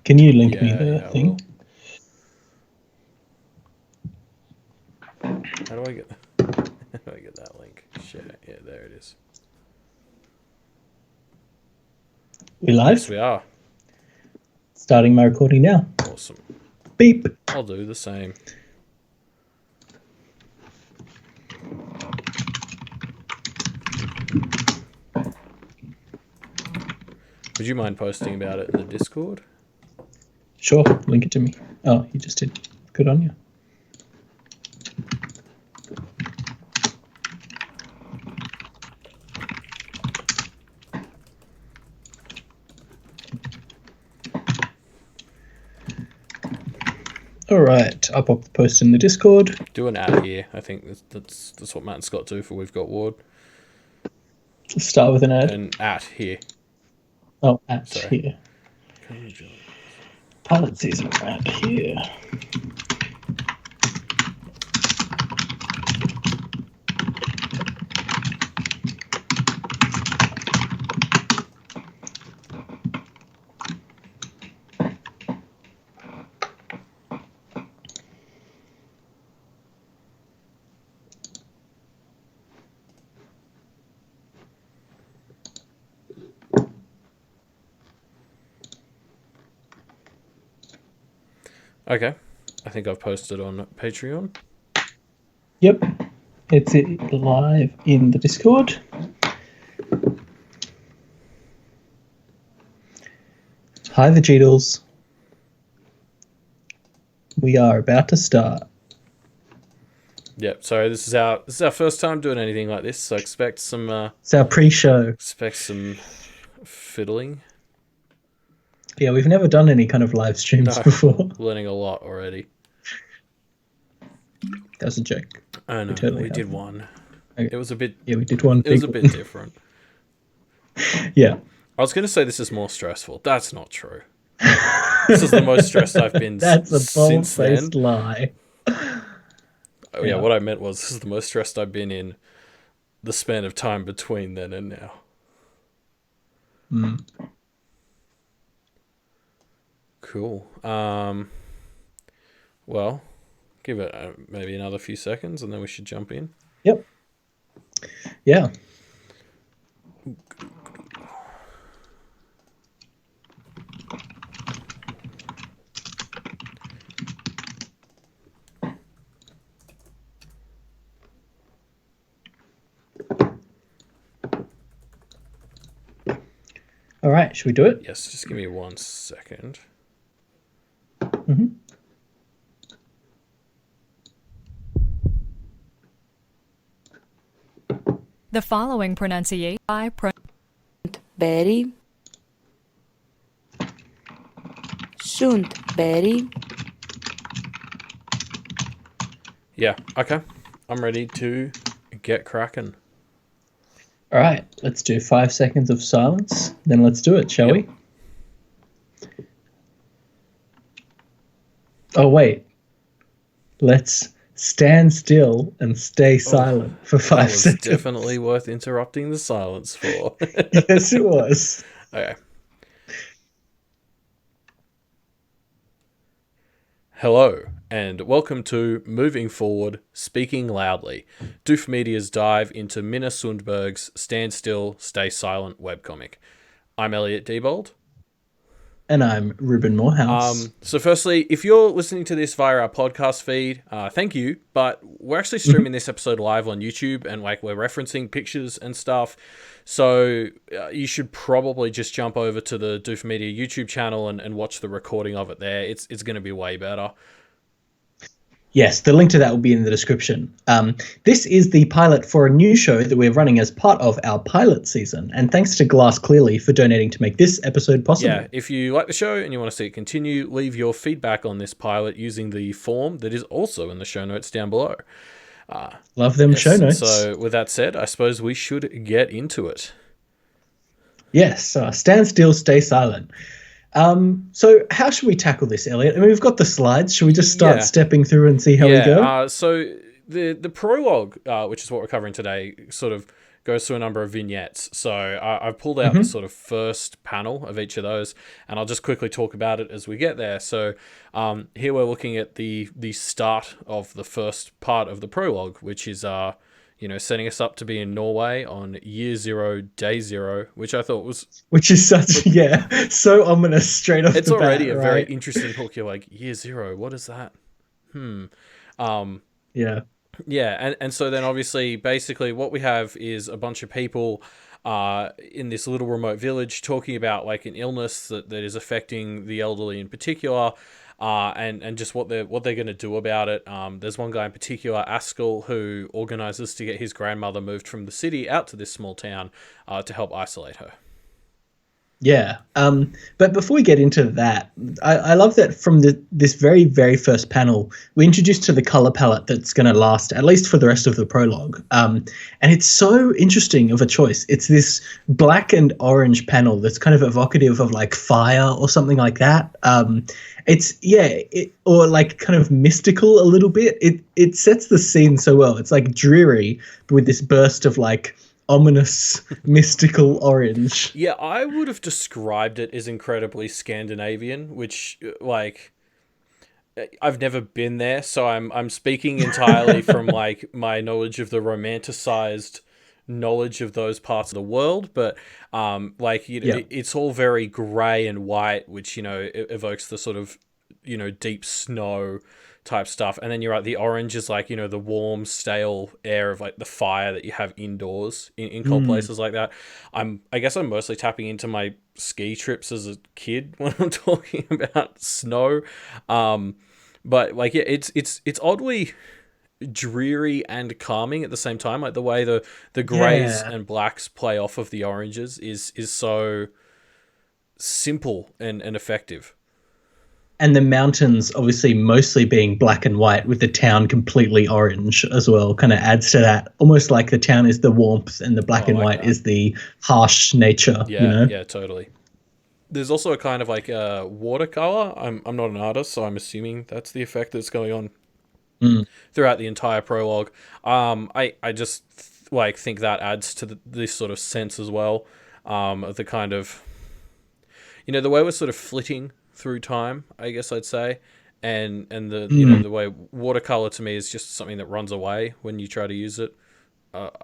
Can you link me the thing? How do I get that link? Share. Yeah, there it is. We live? Yes, we are. Starting my recording now. Awesome. Beep. I'll do the same. Would you mind posting about it in the Discord? Sure, link it to me. Oh, you just did. Good on you. All right, I'll pop the post in the Discord. Do an ad here. I think that's what Matt and Scott do for We've Got Ward. Let's start with an ad. An at here. Oh, at Sorry. here. Pilot season at here. Okay. I think I've posted on Patreon. Yep. It's live in the Discord. Hi, the Jeedles. We are about to start. Yep. Sorry, this is our first time doing anything like this, so expect some. It's our pre-show. Expect some fiddling. Yeah, we've never done any kind of live streams before. Learning a lot already. That was a joke. I know. We did one. Okay. It was a bit. Yeah, we did one. It was a bit different. Yeah. I was going to say this is more stressful. That's not true. This is the most stressed I've been That's a since then. bold-faced lie. Oh, yeah, what I meant was this is the most stressed I've been in the span of time between then and now. Cool. Well, give it maybe another few seconds and then we should jump in. Yep. Yeah. All right, should we do it? Yes, just give me 1 second. Mm-hmm. The following pronunciation I Berry. Sunt berry. Yeah, okay. I'm ready to get cracking. All right, let's do 5 seconds of silence. Then let's do it, shall we? Oh, wait. Let's stand still and stay silent for 5 seconds. That was definitely worth interrupting the silence for. Yes, it was. Okay. Hello, and welcome to Moving Forward, Speaking Loudly, Doof Media's dive into Minna Sundberg's Stand Still, Stay Silent webcomic. I'm Elliot Diebold. And I'm Ruben Morehouse. So firstly, if you're listening to this via our podcast feed, thank you, but we're actually streaming this episode live on YouTube, and we're referencing pictures and stuff, so you should probably just jump over to the Doof Media YouTube channel and watch the recording of it there. It's going to be way better. Yes, the link to that will be in the description. This is the pilot for a new show that we're running as part of our pilot season. And thanks to GlassClearly for donating to make this episode possible. Yeah, if you like the show and you want to see it continue, leave your feedback on this pilot using the form that is also in the show notes down below. Love them show notes. So with that said, I suppose we should get into it. Yes, stand still, stay silent. So how should we tackle this, Elliot? I mean, we've got the slides. Should we just start stepping through and see how we go? So the prologue, which is what we're covering today, sort of goes through a number of vignettes. So I've pulled out the sort of first panel of each of those, and I'll just quickly talk about it as we get there. So here we're looking at the start of the first part of the prologue, which is setting us up to be in Norway on year 0, day 0, which I thought was... Which is such, so ominous straight off it's the bat. It's already a very interesting hook. You're like, year 0, what is that? Yeah, and so then obviously, basically what we have is a bunch of people in this little remote village talking about like an illness that is affecting the elderly in particular, and just what they're going to do about it. There's one guy in particular, Askell, who organizes to get his grandmother moved from the city out to this small town to help isolate her. Yeah. But before we get into that, I love that from this very, very first panel, we're introduced to the color palette that's going to last at least for the rest of the prologue. And it's so interesting of a choice. It's this black and orange panel that's kind of evocative of like fire or something like that. Or like kind of mystical a little bit. It sets the scene so well. It's like dreary, but with this burst of like ominous, mystical orange. Yeah, I would have described it as incredibly Scandinavian, which, like, I've never been there, so I'm speaking entirely from, like, my knowledge of the romanticized knowledge of those parts of the world, but, it's all very grey and white, which, evokes the sort of, deep snow type stuff. And then you're right, the orange is like, the warm, stale air of like the fire that you have indoors in cold places like that. I guess I'm mostly tapping into my ski trips as a kid when I'm talking about snow. But like, yeah, it's oddly dreary and calming at the same time. Like the way the greys and blacks play off of the oranges is so simple and effective. And the mountains obviously mostly being black and white with the town completely orange as well kind of adds to that. Almost like the town is the warmth and the black and white is the harsh nature. Yeah, yeah, totally. There's also a kind of like watercolor. I'm not an artist, so I'm assuming that's the effect that's going on throughout the entire prologue. I just like think that adds to this sort of sense as well, of the kind of, the way we're sort of flitting through time, I guess I'd say, and the the way watercolor to me is just something that runs away when you try to use it.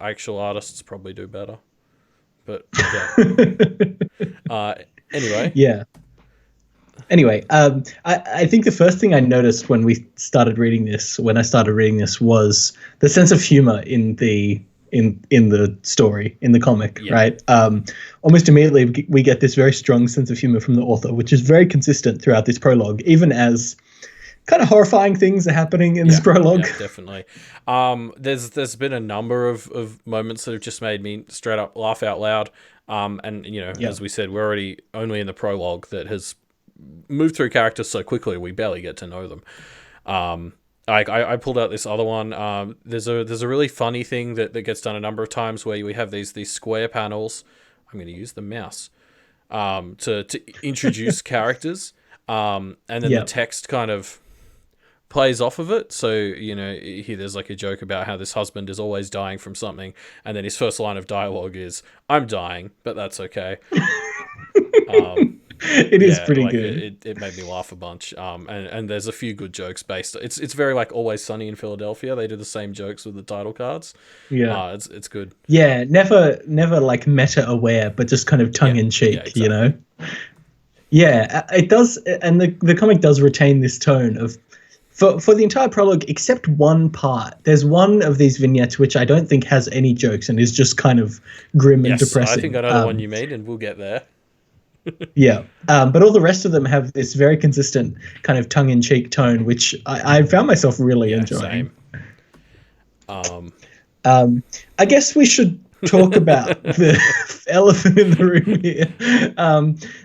Actual artists probably do better, but yeah. Anyway, I think the first thing I noticed when I started reading this was the sense of humor in the story, in the comic, right? Almost immediately we get this very strong sense of humor from the author, which is very consistent throughout this prologue, even as kind of horrifying things are happening in this prologue. Yeah, definitely. There's been a number of moments that have just made me straight up laugh out loud. As we said, we're already only in the prologue that has moved through characters so quickly we barely get to know them. I pulled out this other one. There's a really funny thing that gets done a number of times where we have these square panels. I'm going to use the mouse to introduce characters, and then the text kind of plays off of it. So here there's like a joke about how this husband is always dying from something, and then his first line of dialogue is, "I'm dying, but that's okay." It is pretty good. It made me laugh a bunch. And there's a few good jokes based. It's very like Always Sunny in Philadelphia. They do the same jokes with the title cards. Yeah, it's good. Yeah, never like meta aware, but just kind of tongue in cheek. Exactly. Yeah, it does, and the comic does retain this tone of. For the entire prologue, except one part, there's one of these vignettes which I don't think has any jokes and is just kind of grim and depressing. I think I know the one you mean, and we'll get there. But all the rest of them have this very consistent kind of tongue-in-cheek tone, which I found myself really enjoying. Same. I guess we should talk about the elephant in the room here.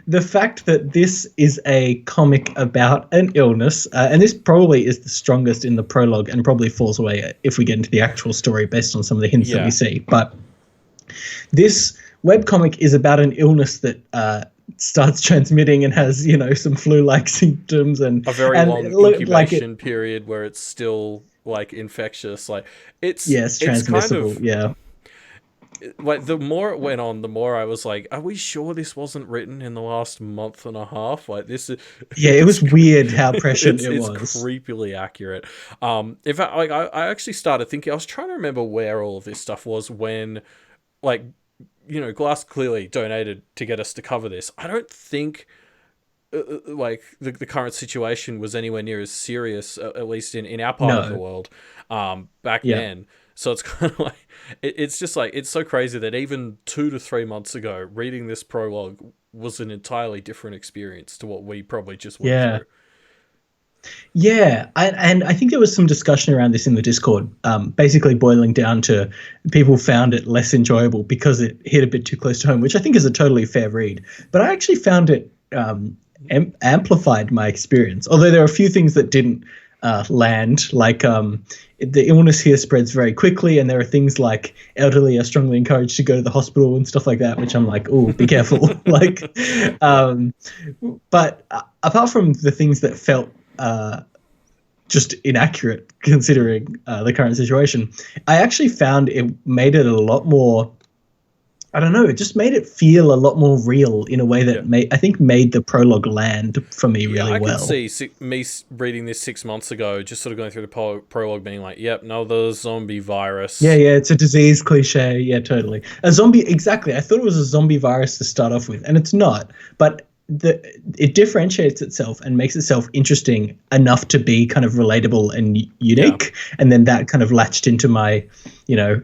The fact that this is a comic about an illness, and this probably is the strongest in the prologue and probably falls away if we get into the actual story based on some of the hints that we see. But this webcomic is about an illness that starts transmitting and has, some flu-like symptoms and a very long incubation period where it's still like infectious. Like it's transmissible. It's kind of, like the more it went on, the more I was like, are we sure this wasn't written in the last month and a half? Like this is Yeah, it was weird how prescient it was. It's creepily accurate. In fact, like I actually started thinking, I was trying to remember where all of this stuff was when, like, Glass clearly donated to get us to cover this. I don't think like the current situation was anywhere near as serious, at least in our part of the world, back then. So it's kind of like, it's just like, it's so crazy that even 2 to 3 months ago, reading this prologue was an entirely different experience to what we probably just went through. Yeah, and I think there was some discussion around this in the Discord, basically boiling down to people found it less enjoyable because it hit a bit too close to home, which I think is a totally fair read. But I actually found it amplified my experience, although there are a few things that didn't land, like the illness here spreads very quickly, and there are things like elderly are strongly encouraged to go to the hospital and stuff like that, which I'm like, oh, be careful. Like, but apart from the things that felt just inaccurate considering the current situation, I actually found it made it a lot more, I don't know, it just made it feel a lot more real in a way that made the prologue land for me really well. I can see me reading this 6 months ago, just sort of going through the prologue being like, yep, another zombie virus. Yeah, it's a disease cliche. Yeah, totally. A zombie, exactly. I thought it was a zombie virus to start off with, and it's not. But it differentiates itself and makes itself interesting enough to be kind of relatable and unique, and then that kind of latched into my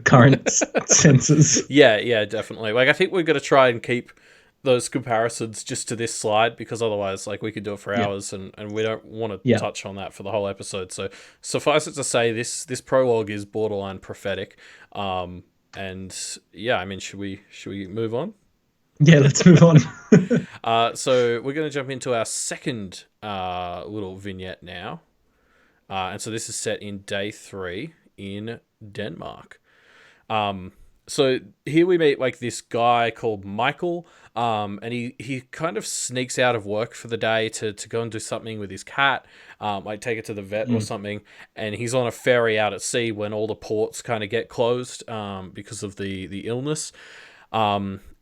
current senses. Yeah, definitely. Like, I think we're going to try and keep those comparisons just to this slide, because otherwise, like, we could do it for hours, and we don't want to touch on that for the whole episode. So suffice it to say, this prologue is borderline prophetic. And yeah, I mean, should we move on? Yeah, let's move on. So we're going to jump into our second little vignette now. And so this is set in day 3 in Denmark. So here we meet like this guy called Michael, and he kind of sneaks out of work for the day to go and do something with his cat, like take it to the vet or something. And he's on a ferry out at sea when all the ports kind of get closed because of the illness.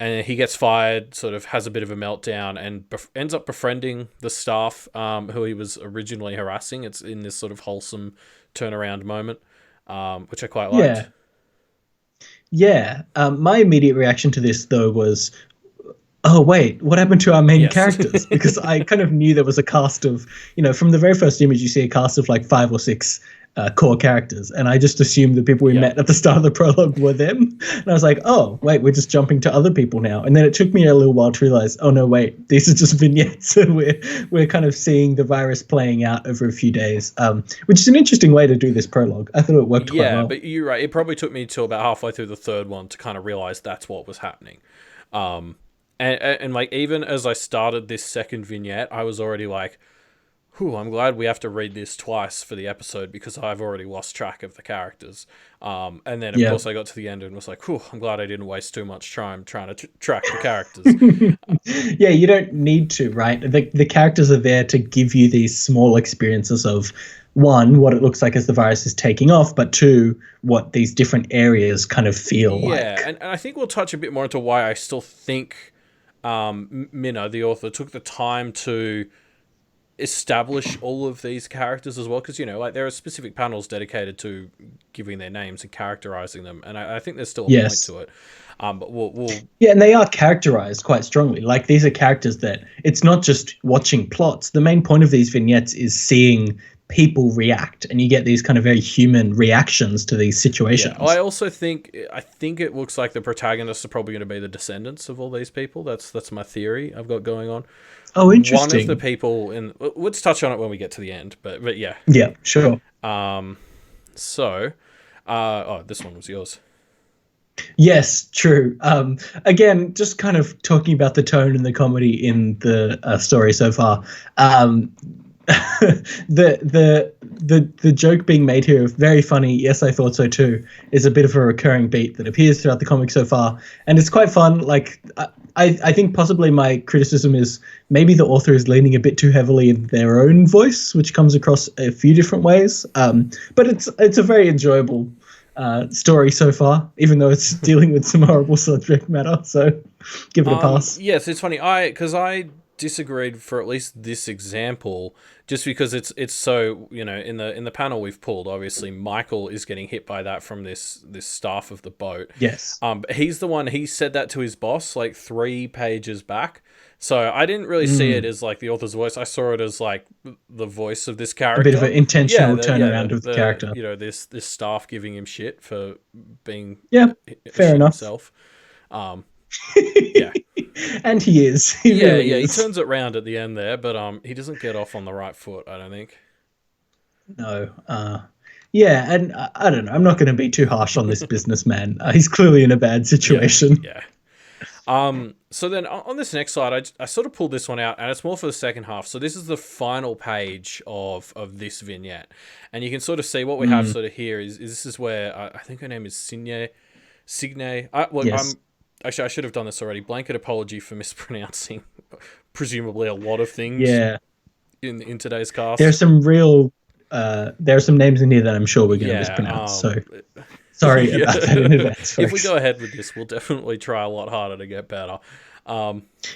And he gets fired, sort of has a bit of a meltdown, and ends up befriending the staff who he was originally harassing. It's in this sort of wholesome turnaround moment, which I quite liked. Yeah. My immediate reaction to this, though, was, oh, wait, what happened to our main characters? Because I kind of knew there was a cast of, from the very first image, you see a cast of like 5 or 6 core characters, and I just assumed the people we met at the start of the prologue were them, and I was like, oh wait, we're just jumping to other people now. And then it took me a little while to realize, oh no, wait, these are just vignettes, and we're kind of seeing the virus playing out over a few days, which is an interesting way to do this prologue. I thought it worked quite well. But you're right, it probably took me till about halfway through the third one to kind of realize that's what was happening. And like, even as I started this second vignette, I was already like, I'm glad we have to read this twice for the episode, because I've already lost track of the characters. And then, of course, I got to the end and was like, I'm glad I didn't waste too much time trying to track the characters. Yeah, you don't need to, right? The characters are there to give you these small experiences of, 1, what it looks like as the virus is taking off, but 2, what these different areas kind of feel like. Yeah, and I think we'll touch a bit more into why I still think Minna, the author, took the time to establish all of these characters as well, because like, there are specific panels dedicated to giving their names and characterizing them, and I think there's still a point to it. But we'll and they are characterized quite strongly. Like, these are characters that it's not just watching plots. The main point of these vignettes is seeing people react, and you get these kind of very human reactions to these situations. I also think it looks like the protagonists are probably going to be the descendants of all these people. That's my theory I've got going on. Oh, interesting. One of the people let's touch on it when we get to the end, but yeah. Yeah, sure. So, this one was yours. Yes, true. Again, just kind of talking about the tone and the comedy in the story so far. The joke being made here of very funny, yes, I thought so too, is a bit of a recurring beat that appears throughout the comic so far, and it's quite fun. Like, I think possibly my criticism is maybe the author is leaning a bit too heavily in their own voice, which comes across a few different ways. But it's a very enjoyable story so far, even though it's dealing with some horrible subject matter. So give it a pass. Yes, it's funny. Because I disagreed for at least this example, just because it's so, in the panel we've pulled, obviously Michael is getting hit by that from this staff of the boat. Yes. But he's the one, he said that to his boss like 3 pages back. So I didn't really see it as like the author's voice. I saw it as like the voice of this character. A bit of an intentional turnaround of the character. This staff giving him shit for being fair enough. Himself. And he is. He really is. He turns it round at the end there, but he doesn't get off on the right foot, I don't think. No. And I don't know. I'm not going to be too harsh on this businessman. He's clearly in a bad situation. Yeah. So then on this next slide, I sort of pulled this one out, and it's more for the second half. So this is the final page of this vignette, and you can sort of see what we have sort of here is this is where I think her name is Signe. Yes. Actually, I should have done this already. Blanket apology for mispronouncing presumably a lot of things. In today's cast, there's some there are some names in here that I'm sure we're going to mispronounce. So sorry about that in advance, folks. If we go ahead with this, we'll definitely try a lot harder to get better.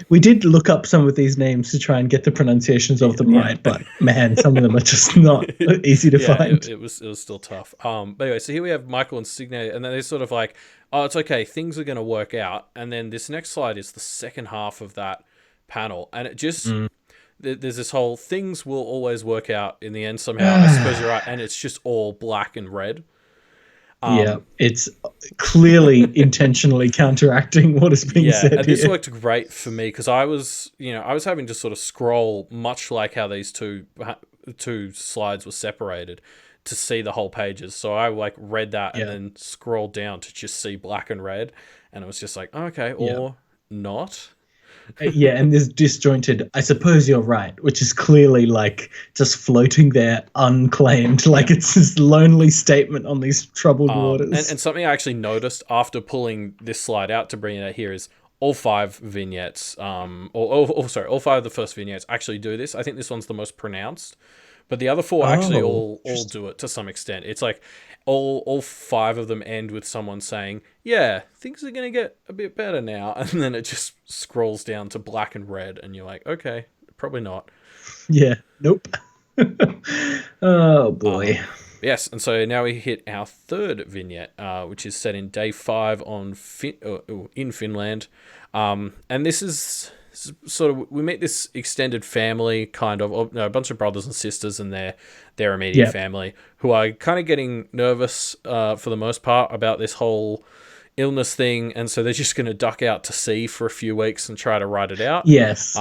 We did look up some of these names to try and get the pronunciations of them right, but man, some of them are just not easy to find. It was still tough. But anyway, so here we have Michael and Signe, and then they're sort of like, oh, it's okay, things are going to work out. And then this next slide is the second half of that panel, and it just there's this whole things will always work out in the end somehow. I suppose you're right, and it's just all black and red. It's clearly intentionally counteracting what is being said. And this worked great for me because I was having to sort of scroll, much like how these two slides were separated, to see the whole pages. So I like read that and then scrolled down to just see black and red, and it was just like, okay, or not. And this disjointed, I suppose you're right, which is clearly like just floating there unclaimed, like it's this lonely statement on these troubled waters. And something I actually noticed after pulling this slide out to bring it out here is all 5 vignettes, all 5 of the first vignettes actually do this. I think this one's the most pronounced, but the other 4 actually all do it to some extent. It's like all 5 of them end with someone saying, yeah, things are going to get a bit better now. And then it just scrolls down to black and red. And you're like, okay, probably not. Yeah. Nope. Oh, boy. Yes. And so now we hit our third vignette, which is set in day 5 in Finland. And this is sort of, we meet this extended family, kind of, a bunch of brothers and sisters and their immediate family, who are kind of getting nervous for the most part about this whole illness thing, and so they're just going to duck out to sea for a few weeks and try to ride it out. Yes.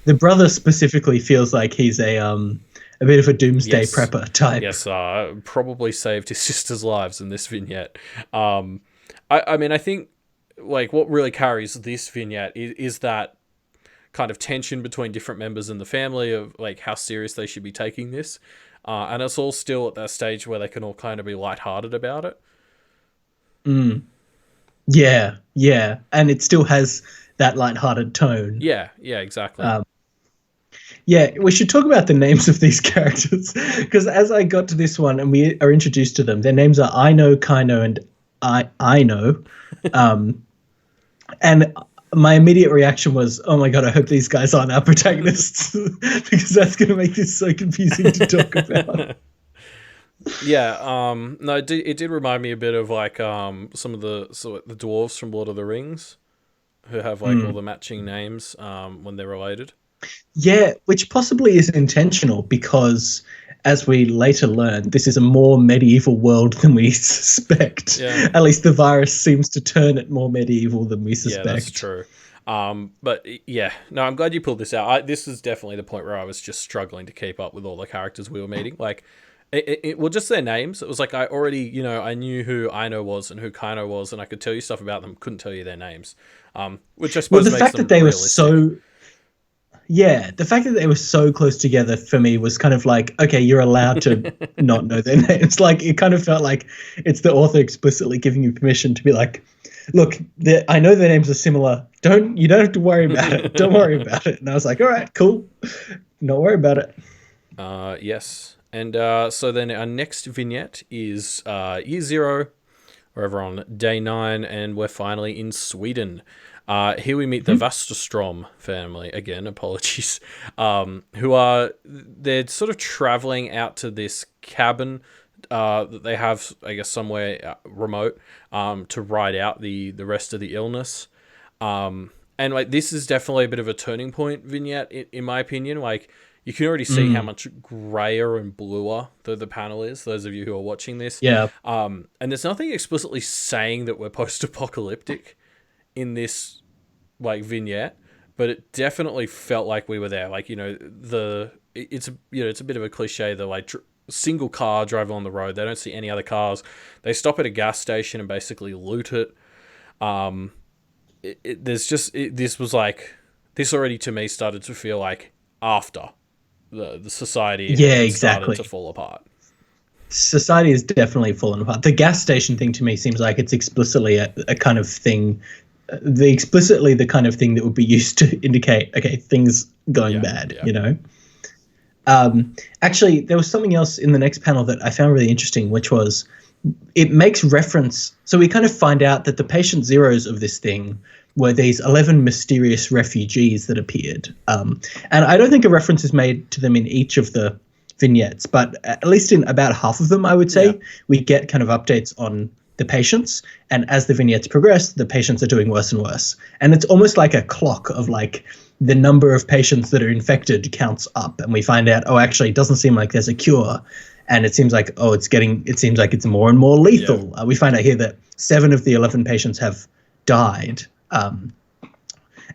The brother specifically feels like he's a bit of a doomsday prepper type. Yes, probably saved his sister's lives in this vignette. I mean, I think like what really carries this vignette is that kind of tension between different members in the family of like how serious they should be taking this. And it's all still at that stage where they can all kind of be lighthearted about it. Yeah. And it still has that lighthearted tone. Yeah, exactly. We should talk about the names of these characters, because as I got to this one and we are introduced to them, their names are Aino, Kaino, and I know. And my immediate reaction was, oh my God, I hope these guys aren't our protagonists, because that's going to make this so confusing to talk about. No, it did remind me a bit of like some of the dwarves from Lord of the Rings, who have like all the matching names when they're related. Yeah, which possibly is intentional because, as we later learn, this is a more medieval world than we suspect. Yeah. At least the virus seems to turn it more medieval than we suspect. Yeah, that's true. But yeah, no, I'm glad you pulled this out. This is definitely the point where I was just struggling to keep up with all the characters we were meeting. Like, well, just their names. It was like I already, I knew who Aino was and who Kaino was, and I could tell you stuff about them. Couldn't tell you their names. Which I suppose the makes fact them that they realistic. were so. Yeah, the fact that they were so close together for me was kind of like, okay, you're allowed to not know their names. Like, it kind of felt like it's the author explicitly giving you permission to be like, look, I know their names are similar. You don't have to worry about it. Don't worry about it. And I was like, all right, cool. Not worry about it. Yes. And so then our next vignette is Year Zero. We're over on day 9, and we're finally in Sweden. Here we meet the Vasterstrom family. Again, apologies. They're sort of traveling out to this cabin that they have, I guess, somewhere remote to ride out the rest of the illness. And like this is definitely a bit of a turning point vignette, in my opinion. Like you can already see how much grayer and bluer the panel is. Those of you who are watching this, Yeah. And there's nothing explicitly saying that we're post-apocalyptic in this like vignette, but it definitely felt like we were there. Like it's a bit of a cliche. The like single car driving on the road. They don't see any other cars. They stop at a gas station and basically loot it. This already to me started to feel like after the society started to fall apart. Society is definitely fallen apart. The gas station thing to me seems like it's explicitly a kind of thing, the kind of thing that would be used to indicate, okay, things going bad, you know? Actually, there was something else in the next panel that I found really interesting, which was it makes reference. So we kind of find out that the patient zeros of this thing were these 11 mysterious refugees that appeared. And I don't think a reference is made to them in each of the vignettes, but at least in about half of them, I would say, we get kind of updates on the patients. And as the vignettes progress, the patients are doing worse and worse. And it's almost like a clock of like the number of patients that are infected counts up. And we find out, oh, actually, it doesn't seem like there's a cure. And it seems like, it seems like it's more and more lethal. We find out here that 7 of the 11 patients have died.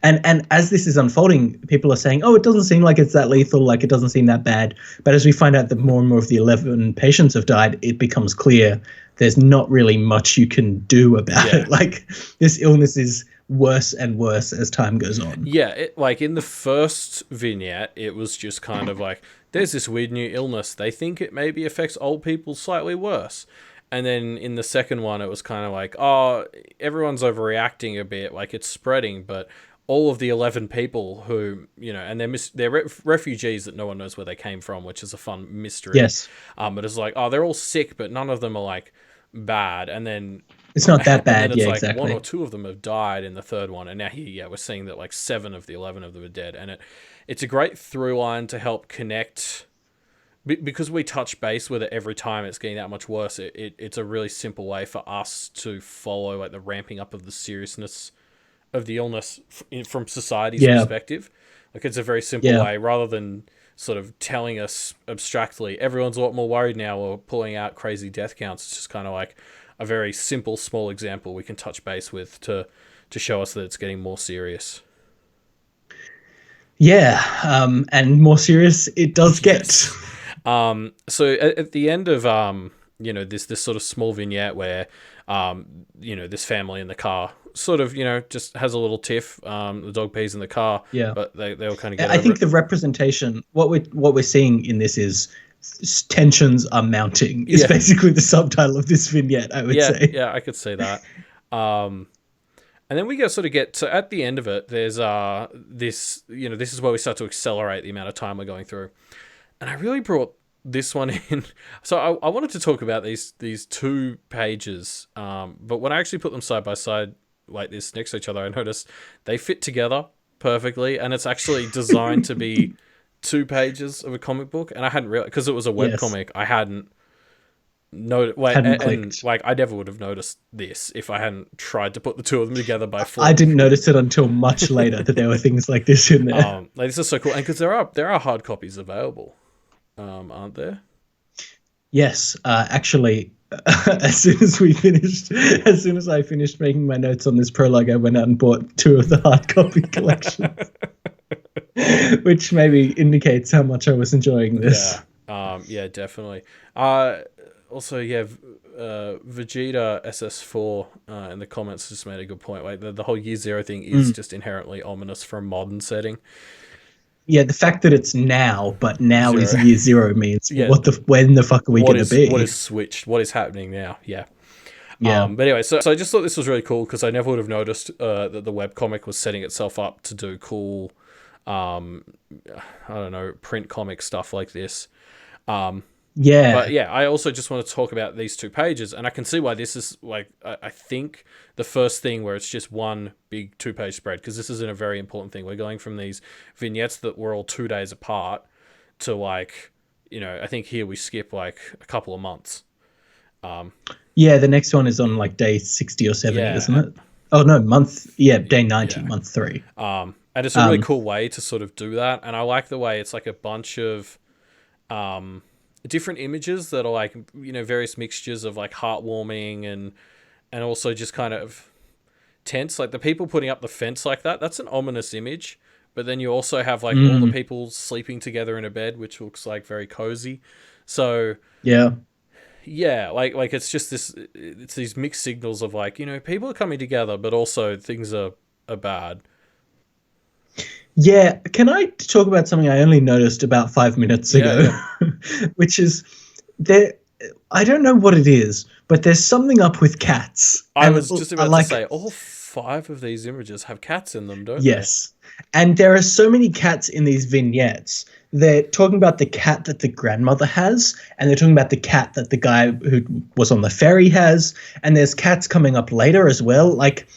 And as this is unfolding, people are saying, oh, it doesn't seem like it's that lethal, like it doesn't seem that bad. But as we find out that more and more of the 11 patients have died, it becomes clear there's not really much you can do about it. Like this illness is worse and worse as time goes on. Yeah, like in the first vignette, it was just kind of like, there's this weird new illness. They think it maybe affects old people slightly worse. And then in the second one, it was kind of like, oh, everyone's overreacting a bit, like it's spreading, but all of the 11 people who, and they're refugees that no one knows where they came from, which is a fun mystery. Yes. But it's like, oh, they're all sick, but none of them are like bad. And then it's not that bad. And then it's like exactly. 1 or 2 of them have died in the third one. And now here, we're seeing that like 7 of the 11 of them are dead. And it's a great through line to help connect. Because we touch base with it every time it's getting that much worse, it's a really simple way for us to follow like the ramping up of the seriousness of the illness from society's perspective. Like it's a very simple way, rather than sort of telling us abstractly, everyone's a lot more worried now or pulling out crazy death counts. It's just kind of like a very simple, small example we can touch base with to show us that it's getting more serious. Yeah, and more serious it does get. So at the end of this sort of small vignette where this family in the car sort of just has a little tiff. The dog pees in the car. Yeah, but they'll kind of get. I think the representation, what we're seeing in this is tensions are mounting. Is basically the subtitle of this vignette. I would say. Yeah, I could see that. And then we get to at the end of it. There's this this is where we start to accelerate the amount of time we're going through. And I really brought this one in. So I wanted to talk about these 2 pages, but when I actually put them side by side like this next to each other, I noticed they fit together perfectly, and it's actually designed to be 2 pages of a comic book. And I hadn't realized, because it was a webcomic, I hadn't noticed. I never would have noticed this if I hadn't tried to put the 2 of them together by foot. I didn't notice it until much later that there were things like this in there. This is so cool, and because there are hard copies available. Aren't there? Yes, actually, as soon as I finished making my notes on this prologue, I went out and bought 2 of the hard copy collections, which maybe indicates how much I was enjoying this. Yeah, definitely. Also, Vegeta SS4 in the comments just made a good point. Like the whole Year Zero thing is just inherently ominous for a modern setting. Yeah, the fact that it's now, but now is Year Zero means when the fuck are we going to be? What is switched? What is happening now? Yeah. But anyway, so I just thought this was really cool because I never would have noticed that the webcomic was setting itself up to do cool, I don't know, print comic stuff like this. Yeah. But yeah, I also just want to talk about these 2 pages, and I can see why this is like I think the first thing where it's just one big 2-page spread, because this isn't a very important thing. We're going from these vignettes that were all 2 days apart to like, I think here we skip like a couple of months. Yeah, the next one is on like day 60 or 70, Yeah. isn't it? Oh no, day 90, month 3. And it's a really cool way to sort of do that, and I like the way it's like a bunch of different images that are like, various mixtures of like heartwarming and also just kind of tense. Like the people putting up the fence like that's an ominous image, but then you also have like all the people sleeping together in a bed, which looks like very cozy. So yeah, like it's just it's these mixed signals of like, people are coming together, but also things are bad. Yeah, can I talk about something I only noticed about 5 minutes ago? Yeah. Which is there. I don't know what it is, but there's something up with cats. I was just about to say, all 5 of these images have cats in them, don't they? Yes, and there are so many cats in these vignettes. They're talking about the cat that the grandmother has, and they're talking about the cat that the guy who was on the ferry has, and there's cats coming up later as well. Like,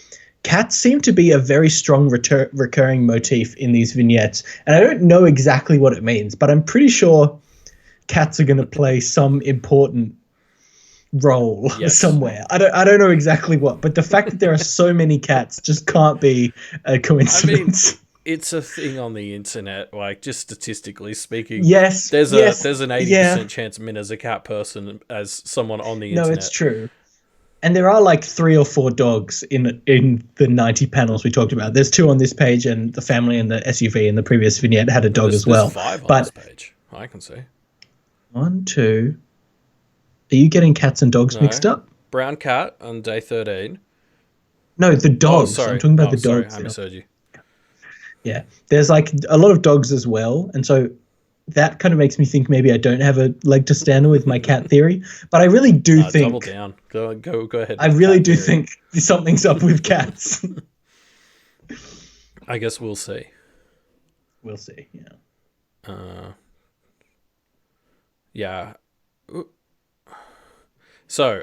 cats seem to be a very strong recurring motif in these vignettes, and I don't know exactly what it means, but I'm pretty sure cats are going to play some important role somewhere. I don't know exactly what, but the fact that there are so many cats just can't be a coincidence. I mean, it's a thing on the internet, like just statistically speaking. Yes, there's an 80% chance Min is a cat person as someone on the internet. No, it's true. And there are like 3 or 4 dogs in the 90 panels we talked about. There's 2 on this page, and the family in the SUV in the previous vignette had a dog as well. There's 5 on this page, I can see. 1, 2. Are you getting cats and dogs mixed up? Brown cat on day 13. No, the dogs. Oh, sorry. I'm talking about the sorry, dogs. I misheard you. Yeah. There's like a lot of dogs as well. And so that kind of makes me think maybe I don't have a leg to stand on with my cat theory. But I really do think... Double down. Go ahead. I really do think something's up with cats. I guess we'll see. We'll see, yeah. Yeah. So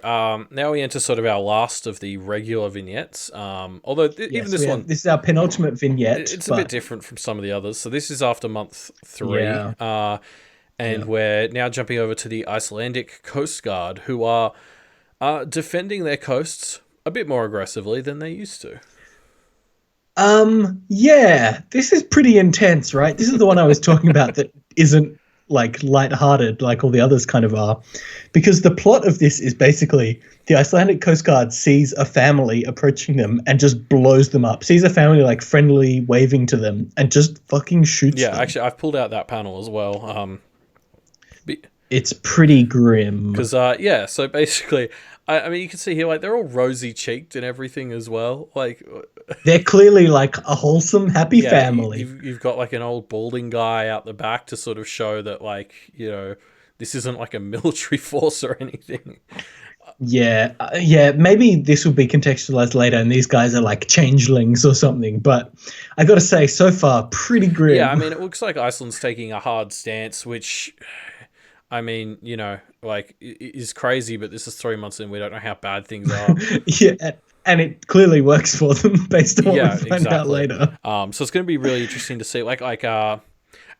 now we enter sort of our last of the regular vignettes. Although even this one, this is our penultimate vignette. It's a bit different from some of the others. So this is after month 3, and we're now jumping over to the Icelandic Coast Guard, who are defending their coasts a bit more aggressively than they used to. Yeah, this is pretty intense, right? This is the one I was talking about that isn't like lighthearted like all the others kind of are, because the plot of this is basically the Icelandic Coast Guard sees a family approaching them and just blows them up, sees a family like friendly waving to them and just fucking shoots them. Actually I've pulled out that panel as well. It's pretty grim because so basically I mean, you can see here, like, they're all rosy-cheeked and everything as well. Like, they're clearly, like, a wholesome, happy family. You've got, like, an old balding guy out the back to sort of show that, like, this isn't, like, a military force or anything. Yeah, maybe this will be contextualized later and these guys are, like, changelings or something. But I got to say, so far, pretty grim. Yeah, I mean, it looks like Iceland's taking a hard stance, which... I mean, like, is crazy, but this is 3 months in. We don't know how bad things are. Yeah, and it clearly works for them based on what we find out later. So it's going to be really interesting to see. Like, as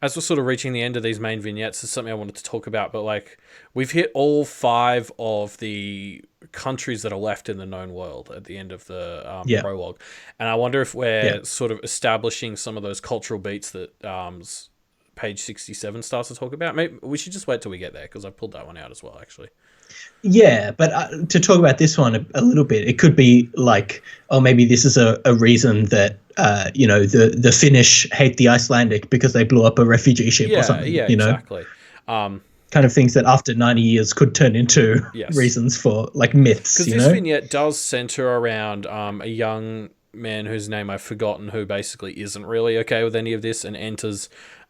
we're sort of reaching the end of these main vignettes, there's something I wanted to talk about. But, like, we've hit all 5 of the countries that are left in the known world at the end of the prologue. And I wonder if we're sort of establishing some of those cultural beats that... page 67 starts to talk about. Maybe we should just wait till we get there because I pulled that one out as well, actually. Yeah, but to talk about this one a little bit, it could be like, oh, maybe this is a reason that the Finnish hate the Icelandic because they blew up a refugee ship or something. Yeah, exactly. Kind of things that after 90 years could turn into reasons for like myths. Because this vignette does center around a young man whose name I've forgotten, who basically isn't really okay with any of this and enters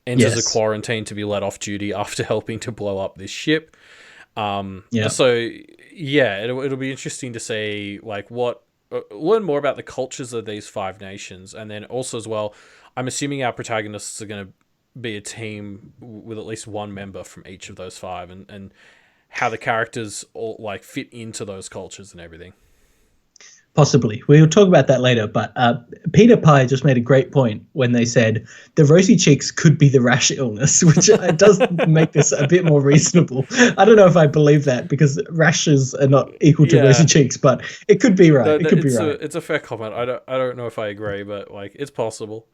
a quarantine to be let off duty after helping to blow up this ship. So it'll be interesting to see like learn more about the cultures of these 5 nations, and then also as well, I'm assuming our protagonists are going to be a team with at least one member from each of those five, and how the characters all like fit into those cultures and everything. Possibly. We'll talk about that later, but Peter Pye just made a great point when they said the rosy cheeks could be the rash illness, which does make this a bit more reasonable. I don't know if I believe that because rashes are not equal to rosy cheeks, but it could be right. It could be right. It's a fair comment. I don't know if I agree, but like it's possible.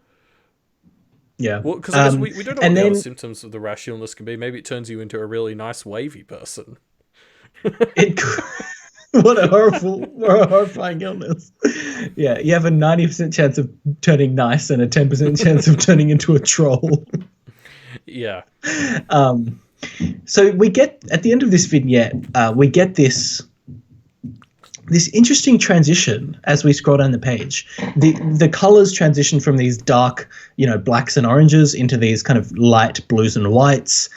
Yeah. Well, because I guess we don't know what the other symptoms of the rash illness can be. Maybe it turns you into a really nice wavy person. It could. What a horrifying illness. Yeah, you have a 90% chance of turning nice and a 10% chance of turning into a troll. Yeah. So we get, at the end of this vignette, we get this interesting transition as we scroll down the page. The colors transition from these dark, blacks and oranges into these kind of light blues and whites.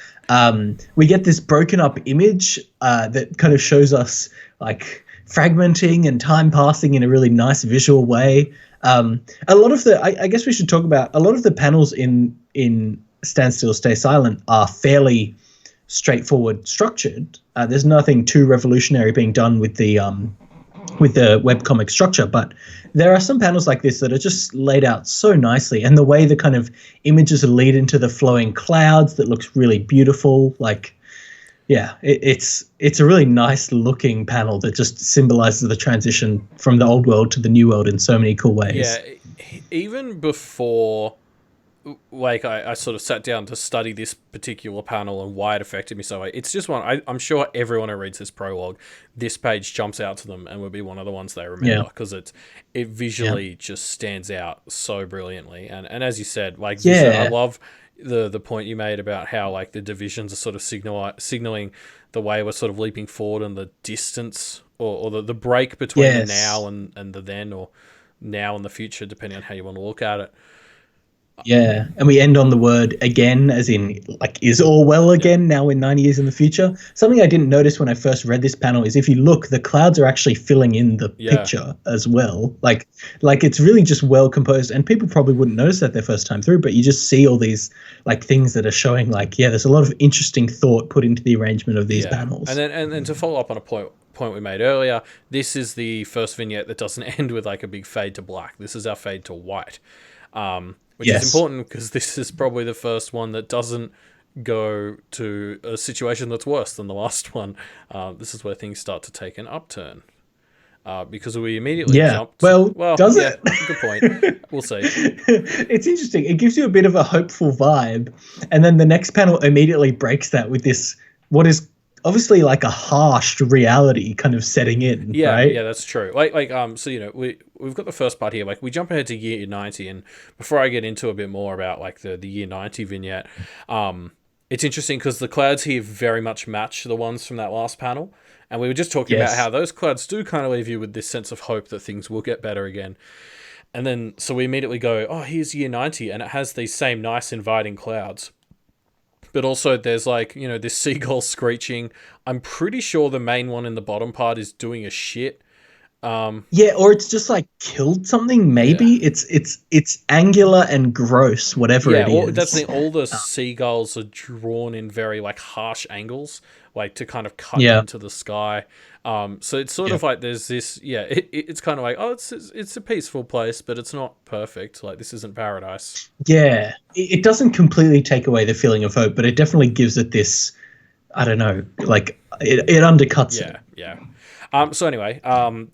We get this broken up image that kind of shows us like fragmenting and time passing in a really nice visual way. A lot of I guess we should talk about a lot of the panels in Stand Still, Stay Silent are fairly straightforward structured. There's nothing too revolutionary being done with the webcomic structure, but there are some panels like this that are just laid out so nicely, and the way the kind of images lead into the flowing clouds that looks really beautiful. Like, yeah, it's a really nice looking panel that just symbolizes the transition from the old world to the new world in so many cool ways. Yeah, even before like I sort of sat down to study this particular panel and why it affected me so much. It's just one, I'm sure everyone who reads this prologue, this page jumps out to them and will be one of the ones they remember, because it visually just stands out so brilliantly. And as you said, like I love the point you made about how like the divisions are sort of signaling the way we're sort of leaping forward and the distance or the break between the now and the then, or now and the future, depending on how you want to look at it. Yeah, and we end on the word again, as in, like, is all well again now in 90 years in the future? Something I didn't notice when I first read this panel is if you look, the clouds are actually filling in the picture as well. Like it's really just well composed, and people probably wouldn't notice that their first time through, but you just see all these, like, things that are showing, like, there's a lot of interesting thought put into the arrangement of these panels. And then to follow up on a point we made earlier, this is the first vignette that doesn't end with, like, a big fade to black. This is our fade to white. Which is important because this is probably the first one that doesn't go to a situation that's worse than the last one. This is where things start to take an upturn. Because we immediately jumped... Well, does it? Good point. We'll see. It's interesting. It gives you a bit of a hopeful vibe. And then the next panel immediately breaks that with this, what is obviously like a harsh reality kind of setting in, right? Yeah, that's true. So, we've got the first part here. Like, we jump ahead to year 90, and before I get into a bit more about, like, the year 90 vignette, it's interesting because the clouds here very much match the ones from that last panel, and we were just talking about how those clouds do kind of leave you with this sense of hope that things will get better again. And then, so we immediately go, oh, here's year 90, and it has these same nice, inviting clouds. But also there's, like, this seagull screeching. I'm pretty sure the main one in the bottom part is doing a shit. Or it's just like killed something. Maybe it's angular and gross, whatever it is. That's the all the seagulls are drawn in very, like, harsh angles, like to kind of cut into the sky. So it's sort of like there's this. It's kind of like, oh, it's a peaceful place, but it's not perfect. Like, this isn't paradise. Yeah, it doesn't completely take away the feeling of hope, but it definitely gives it this. I don't know, like it undercuts it. Yeah. So anyway,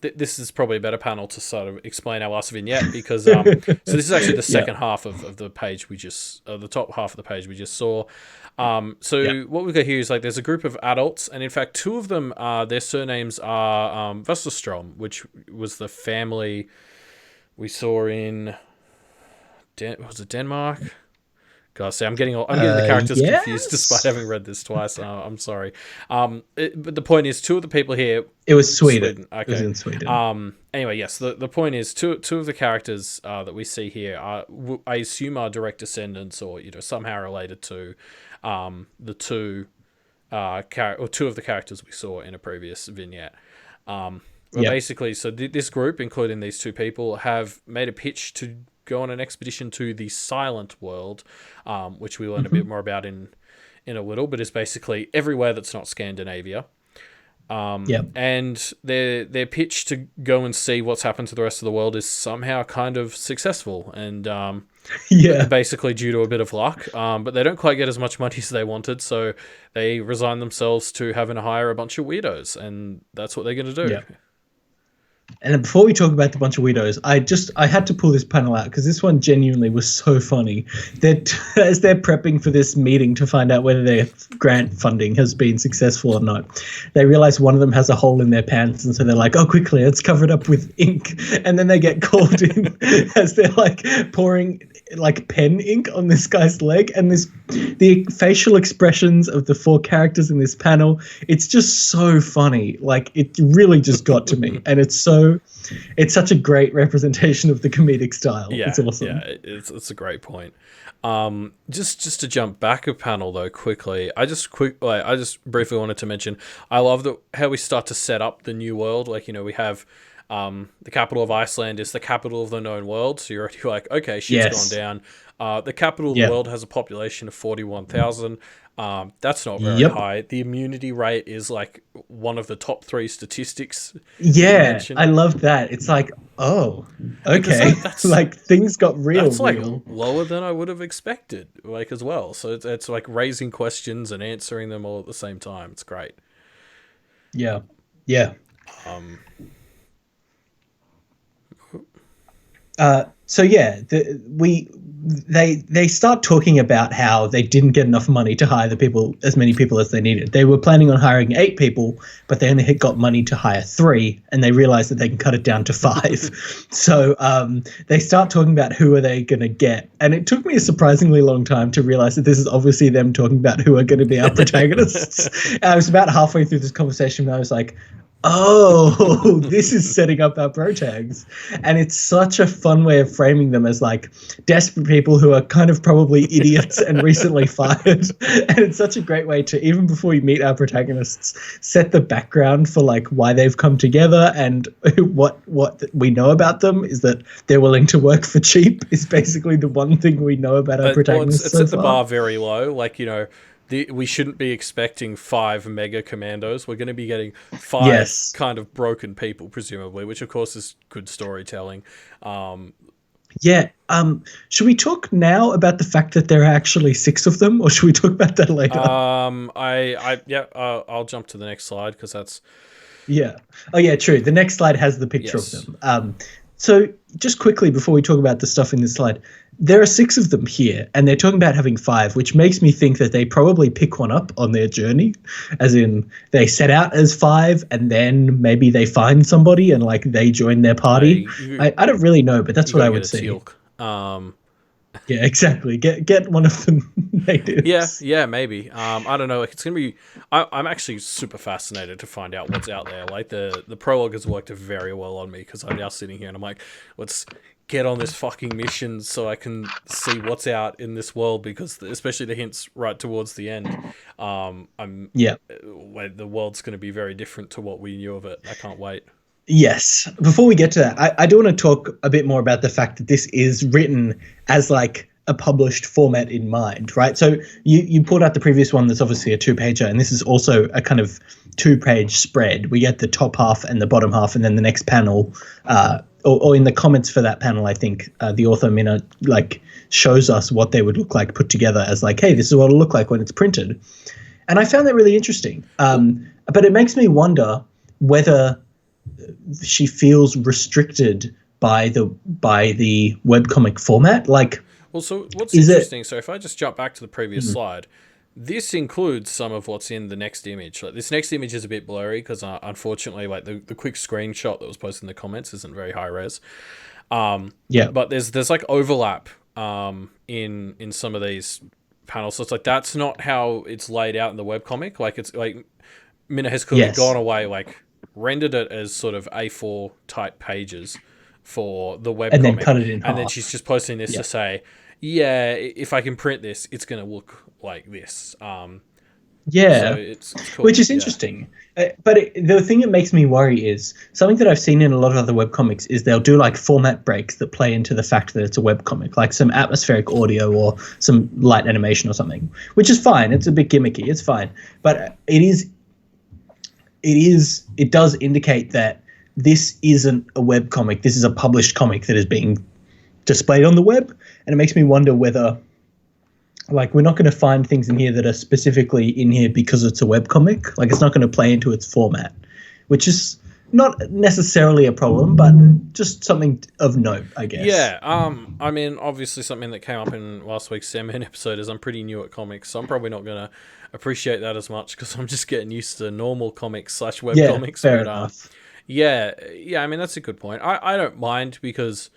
this is probably a better panel to sort of explain our last vignette because so this is actually the second half of the page we just, the top half of the page we just saw. What we've got here is, like, there's a group of adults, and in fact, two of them, their surnames are Vesterstrom, which was the family we saw in, was it Denmark? God, see, I'm getting the characters confused despite having read this twice. I'm sorry. But the point is, two of the people here... It was Sweden. Okay. It was in Sweden. Anyway, yes, the point is, two of the characters that we see here are, I assume, are direct descendants or, somehow related to the two of the characters we saw in a previous vignette. Basically, so this group, including these two people, have made a pitch to go on an expedition to the Silent World, which we learn a bit more about in a little, but is basically everywhere that's not Scandinavia. And their pitch to go and see what's happened to the rest of the world is somehow kind of successful, and basically due to a bit of luck. But they don't quite get as much money as they wanted, so they resign themselves to having to hire a bunch of weirdos, and that's what they're going to do. And then before we talk about the bunch of weirdos, I had to pull this panel out because this one genuinely was so funny. That as they're prepping for this meeting to find out whether their grant funding has been successful or not, they realize one of them has a hole in their pants, and so they're like, "Oh, quickly, let's cover it up with ink." And then they get called in as they're like pouring like pen ink on this guy's leg, and the facial expressions of the 4 characters in this panel, it's just so funny. Like, it really just got to me, and it's such a great representation of the comedic style. It's awesome. It's a great point. Just to jump back a panel though quickly, I just briefly wanted to mention, I love how we start to set up the new world. Like, we have the capital of Iceland is the capital of the known world, so you're already like, okay, shit's gone down. The capital of the world has a population of 41,000. That's not very high. The immunity rate is like one of the top 3 statistics. I love that. It's like, oh, okay. That's like, things got real. That's like lower than I would have expected, like, as well. So it's like raising questions and answering them all at the same time. It's great. Yeah. They start talking about how they didn't get enough money to hire as many people as they needed. They were planning on hiring 8 people, but they only got money to hire 3, and they realized that they can cut it down to 5. So they start talking about who are they going to get. And it took me a surprisingly long time to realize that this is obviously them talking about who are going to be our protagonists. I was about halfway through this conversation and I was like, oh, this is setting up our protags. And it's such a fun way of framing them as like desperate people who are kind of probably idiots and recently fired. And it's such a great way to, even before you meet our protagonists, set the background for like why they've come together. And what we know about them is that they're willing to work for cheap is basically the one thing we know about our protagonists. It's at the bar very low. Like, we shouldn't be expecting 5 mega commandos. We're going to be getting 5 kind of broken people, presumably, which of course is good storytelling. Should we talk now about the fact that there are actually 6 of them, or should we talk about that later? I'll jump to the next slide because that's... Yeah. Oh, yeah, true. The next slide has the picture of them. So just quickly before we talk about the stuff in this slide, there are 6 of them here, and they're talking about having 5, which makes me think that they probably pick one up on their journey, as in they set out as 5, and then maybe they find somebody and like they join their party. I don't really know, but that's what I would say. Yeah, exactly. Get one of the natives. Yeah, maybe. I don't know. Like, it's gonna be. I'm actually super fascinated to find out what's out there. Like the prologue has worked very well on me because I'm now sitting here and I'm like, let's get on this fucking mission so I can see what's out in this world, because especially the hints right towards the end. The world's going to be very different to what we knew of it. I can't wait. Yes. Before we get to that, I do want to talk a bit more about the fact that this is written as like a published format in mind, right? So you pulled out the previous one that's obviously a 2-pager, and this is also a kind of 2-page spread. We get the top half and the bottom half, and then the next panel, or in the comments for that panel, I think the author Minna like shows us what they would look like put together as like, hey, this is what it'll look like when it's printed. And I found that really interesting. But it makes me wonder whether she feels restricted by the webcomic format. Like, well, so what's interesting, so if I just jump back to the previous slide, this includes some of what's in the next image. Like, this next image is a bit blurry because unfortunately, like the quick screenshot that was posted in the comments isn't very high res. But there's like overlap in some of these panels. So it's like that's not how it's laid out in the webcomic. Like, it's like Minna has clearly gone away, like rendered it as sort of A4 type pages for the webcomic, and then cut it in half. And then she's just posting this to say, yeah, if I can print this, it's going to look like this. Yeah, So it's cool. which is Yeah. interesting. The thing that makes me worry is something that I've seen in a lot of other webcomics is they'll do like format breaks that play into the fact that it's a webcomic, like some atmospheric audio or some light animation or something, which is fine. It's a bit gimmicky. It's fine. But it does indicate that this isn't a webcomic. This is a published comic that is being displayed on the web. And it makes me wonder whether, like, we're not going to find things in here that are specifically in here because it's a webcomic. Like, it's not going to play into its format, which is not necessarily a problem, but just something of note, I guess. Yeah, I mean, obviously something that came up in last week's Sandman episode is I'm pretty new at comics, so I'm probably not going to appreciate that as much because I'm just getting used to normal comics / web comics. Fair enough. Yeah, I mean, that's a good point. I don't mind because,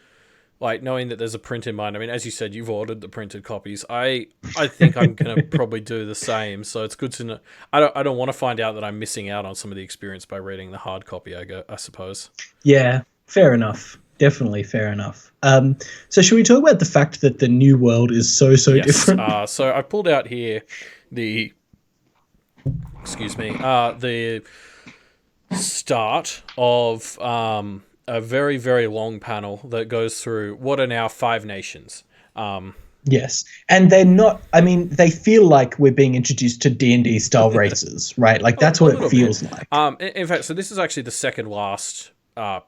like, knowing that there's a print in mind, I mean, as you said, you've ordered the printed copies. I think I'm going to probably do the same, so it's good to know. I don't want to find out that I'm missing out on some of the experience by reading the hard copy, I suppose. Yeah, fair enough. Definitely fair enough. So should we talk about the fact that the new world is so different? So I pulled out here the start of a very, very long panel that goes through what are now 5 nations. Yes, and they're not. I mean, they feel like we're being introduced to D&D style races, right? Like that's what it feels like. In fact, so this is actually the second last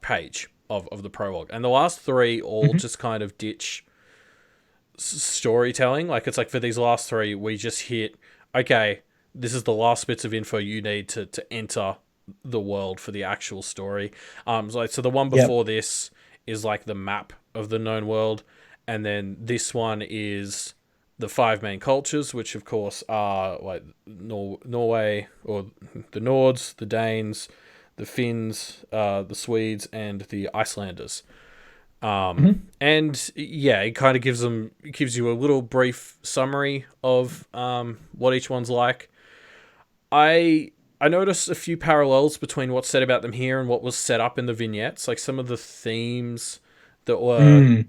page of the prologue, and the last 3 all just kind of ditch storytelling. Like, it's like for these last 3, we just hit, okay, this is the last bits of info you need to enter the world for the actual story. So the one before this is like the map of the known world, and then this one is the 5 main cultures, which of course are like Norway, or the Nords, the Danes, the Finns, the Swedes, and the Icelanders. And yeah, it kind of gives you a little brief summary of what each one's like. I noticed a few parallels between what's said about them here and what was set up in the vignettes. Like some of the themes that were,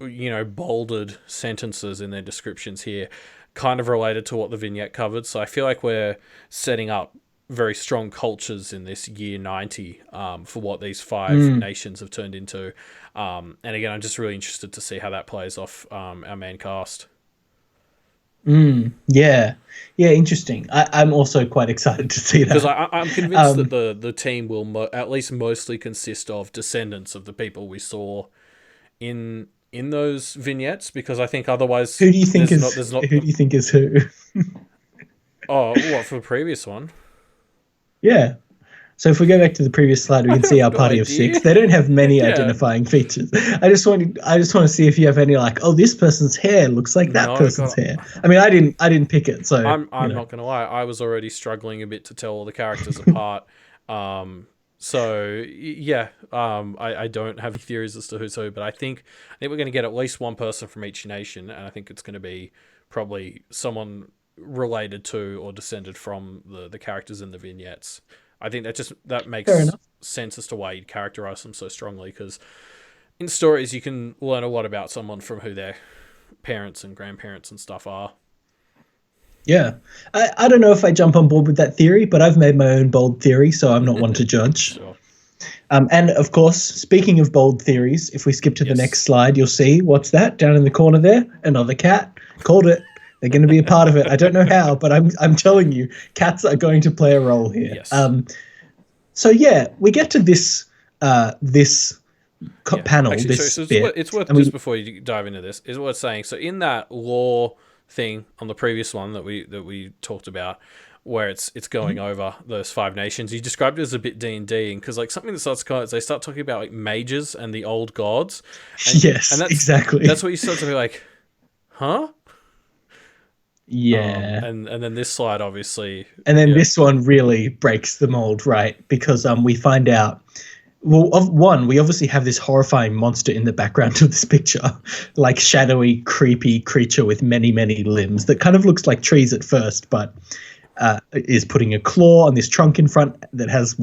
bolded sentences in their descriptions here kind of related to what the vignette covered. So I feel like we're setting up very strong cultures in this year 90 for what these 5 nations have turned into. And again, I'm just really interested to see how that plays off our main cast. Yeah, interesting. I'm also quite excited to see that. Because I'm convinced that the team will at least mostly consist of descendants of the people we saw in those vignettes, because I think otherwise... Who do you think is who? Oh, what, for the previous one? Yeah. So if we go back to the previous slide, we can see our party of 6. They don't have many identifying features. I just want to see if you have any, like, oh, this person's hair looks like that person's hair. I mean, I didn't pick it, so I'm not gonna lie. I was already struggling a bit to tell all the characters apart. So yeah, I don't have theories as to who's who, but I think we're going to get at least one person from each nation, and I think it's going to be probably someone related to or descended from the characters in the vignettes. I think that makes sense as to why you'd characterize them so strongly, because in stories you can learn a lot about someone from who their parents and grandparents and stuff are. Yeah. I don't know if I jump on board with that theory, but I've made my own bold theory, so I'm not one to judge. Sure. And of course, speaking of bold theories, if we skip to the next slide, you'll see, what's that down in the corner there? Another cat. Called it. They're going to be a part of it. I don't know how, but I'm telling you, cats are going to play a role here. Yes. So yeah, we get to this panel. Actually, this so bit. it's worth just before you dive into this is worth saying. So in that lore thing on the previous one that we talked about, where it's going over those 5 nations, you described it as a bit D&D, because like something that starts going, they start talking about like mages and the old gods. And, yes, and exactly. That's what you start to be like, huh? Yeah. And then this slide, obviously. And then this one really breaks the mold, right? Because we find out, well, we obviously have this horrifying monster in the background of this picture, like shadowy, creepy creature with many, many limbs that kind of looks like trees at first, but is putting a claw on this trunk in front that has,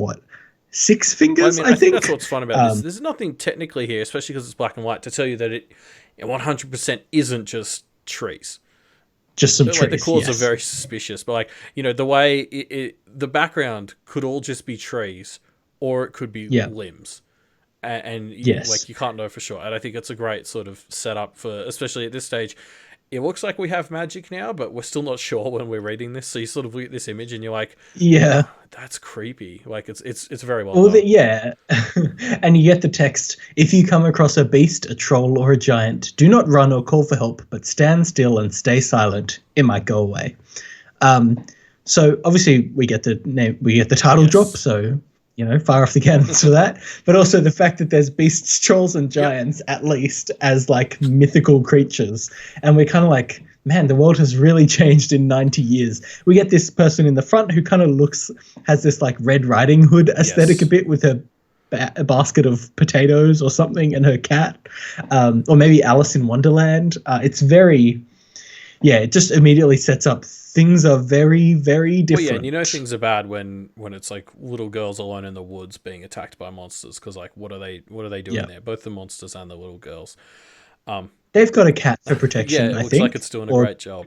6 fingers, I think think? that's what's fun about this. There's nothing technically here, especially because it's black and white, to tell you that it 100% isn't just trees. just some like trees. the claws yes. are very suspicious, but like, you know, the way the background could all just be trees, or it could be Yeah. limbs, and Yes. like you can't know for sure. And I think it's a great sort of setup for, especially at this stage. It looks like we have magic now, but we're still not sure when we're reading this. So you sort of look at this image and you're like, Yeah. that's creepy. Like it's very well Well, done. yeah. And you get the text: if you come across a beast, a troll, or a giant, do not run or call for help, but stand still and stay silent. It might go away. So obviously we get the name, we get the title Yes. drop. So fire off the cannons for that. But also the fact that there's beasts, trolls, and giants at least as like mythical creatures, and we're kind of like, man, the world has really changed in 90 years. We get this person in the front who kind of has this like Red Riding Hood aesthetic a bit with a basket of potatoes or something and her cat, or maybe Alice in Wonderland. It's very, it just immediately sets up things are very, very different. Well, yeah, and things are bad when it's like little girls alone in the woods being attacked by monsters, because like what are they doing there? Both the monsters and the little girls. They've got a cat for protection. Yeah, it I looks think, like it's doing a great job.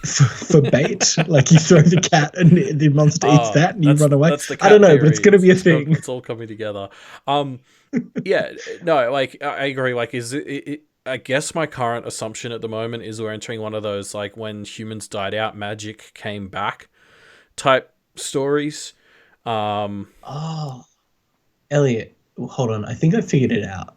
For bait, like you throw the cat and the monster eats that, and you run away. That's the cat I don't know, theory. but it's going to be a thing. It's all coming together. Yeah, no, like I agree. Like, is it? I guess my current assumption at the moment is we're entering one of those like when humans died out, magic came back type stories. Oh, Elliot, hold on. I think I figured it out.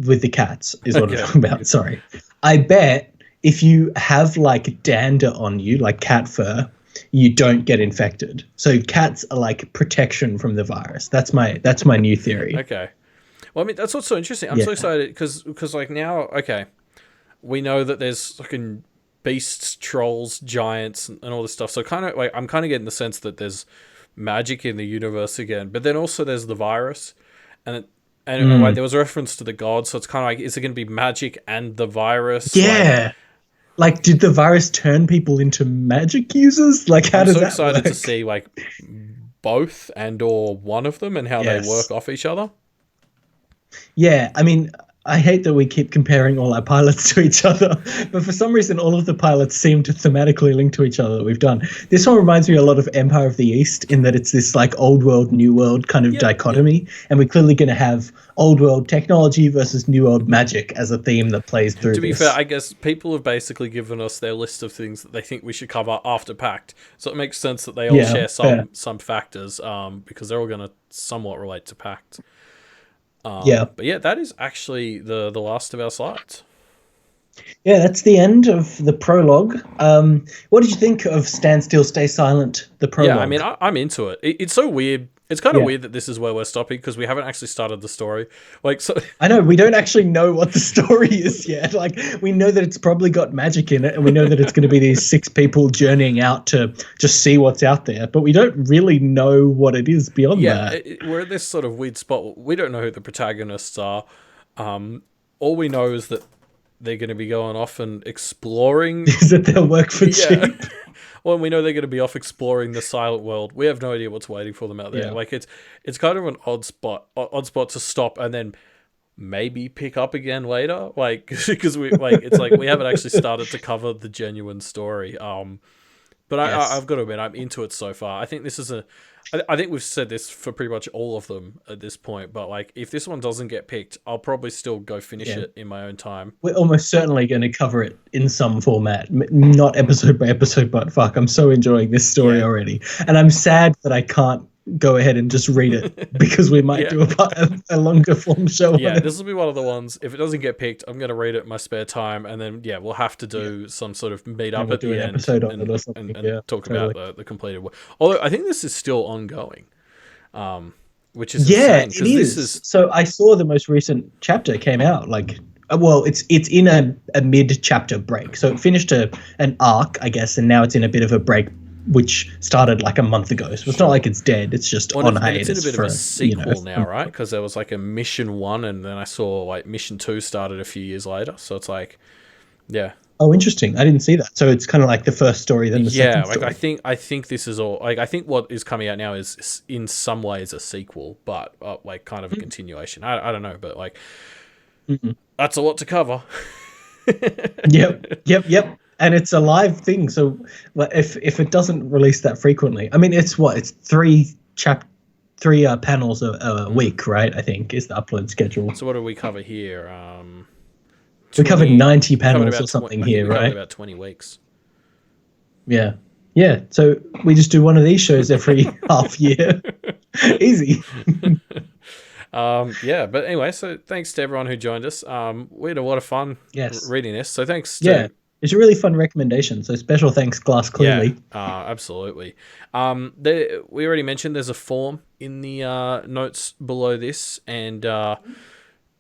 With the cats is what I'm talking about. Sorry. I bet if you have like dander on you, like cat fur, you don't get infected. So cats are like protection from the virus. That's my new theory. Okay. Well, I mean, that's what's so interesting. I'm so excited because like now, okay, we know that there's fucking beasts, trolls, giants, and all this stuff. So kind of like I'm kind of getting the sense that there's magic in the universe again, but then also there's the virus, and like there was a reference to the gods. So it's kind of like, is it going to be magic and the virus? Yeah. Like, did the virus turn people into magic users? Like, how does that work? I'm so excited to see like both and or one of them and how they work off each other. Yeah, I mean, I hate that we keep comparing all our pilots to each other, but for some reason, all of the pilots seem to thematically link to each other that we've done. This one reminds me a lot of Empire of the East in that it's this like old world, new world kind of dichotomy, and we're clearly going to have old world technology versus new world magic as a theme that plays through. To be fair, I guess people have basically given us their list of things that they think we should cover after Pact, so it makes sense that they all share some factors, because they're all going to somewhat relate to Pact. But yeah, that is actually the last of our slides. Yeah, that's the end of the prologue. What did you think of Stand Still, Stay Silent, the prologue? Yeah, I mean, I'm into it. It's so weird. It's kind of weird that this is where we're stopping because we haven't actually started the story. Like, so I know we don't actually know what the story is yet. Like, we know that it's probably got magic in it, and we know that it's going to be these 6 people journeying out to just see what's out there. But we don't really know what it is beyond that. Yeah, we're at this sort of weird spot. We don't know who the protagonists are. All we know is that they're going to be going off and exploring. Is that they'll work for cheap? Well, we know they're going to be off exploring the silent world. We have no idea what's waiting for them out there. Yeah. Like it's kind of an odd spot to stop and then maybe pick up again later. Like because it's like we haven't actually started to cover the genuine story. But I've got to admit, I'm into it so far. I think this is I think we've said this for pretty much all of them at this point, but like if this one doesn't get picked, I'll probably still go finish it in my own time. We're almost certainly going to cover it in some format, not episode by episode, but fuck, I'm so enjoying this story already. And I'm sad that I can't go ahead and just read it because we might do a longer form show. Yeah, this will be one of the ones. If it doesn't get picked, I'm going to read it in my spare time, and then we'll have to do some sort of meet up at the end episode on it or something. and talk about the completed work. Although I think this is still ongoing, which is insane, it is. So I saw the most recent chapter came out like. Well, it's in a mid-chapter break. So it finished an arc, I guess, and now it's in a bit of a break, which started like a month ago. So it's not like it's dead. It's just on hiatus. It's in a bit of a sequel now, right? Because there was like a Mission 1, and then I saw like Mission 2 started a few years later. So it's like, yeah. Oh, interesting. I didn't see that. So it's kind of like the first story, then the second story. I think this is all. Like I think what is coming out now is in some ways a sequel, but like kind of a continuation. I don't know, but like that's a lot to cover. Yep. And it's a live thing, so if it doesn't release that frequently, I mean, it's three panels a week, right? I think is the upload schedule. So what do we cover here? We covered 90 panels about or something I think here, we covered right? about 20 weeks. Yeah. Yeah. So we just do one of these shows every half year. Easy. Yeah, but anyway, so thanks to everyone who joined us. We had a lot of fun Yes. reading this. So thanks Yeah. to It's a really fun recommendation. So special thanks, GlassClearly. absolutely. We already mentioned there's a form in the notes below this, and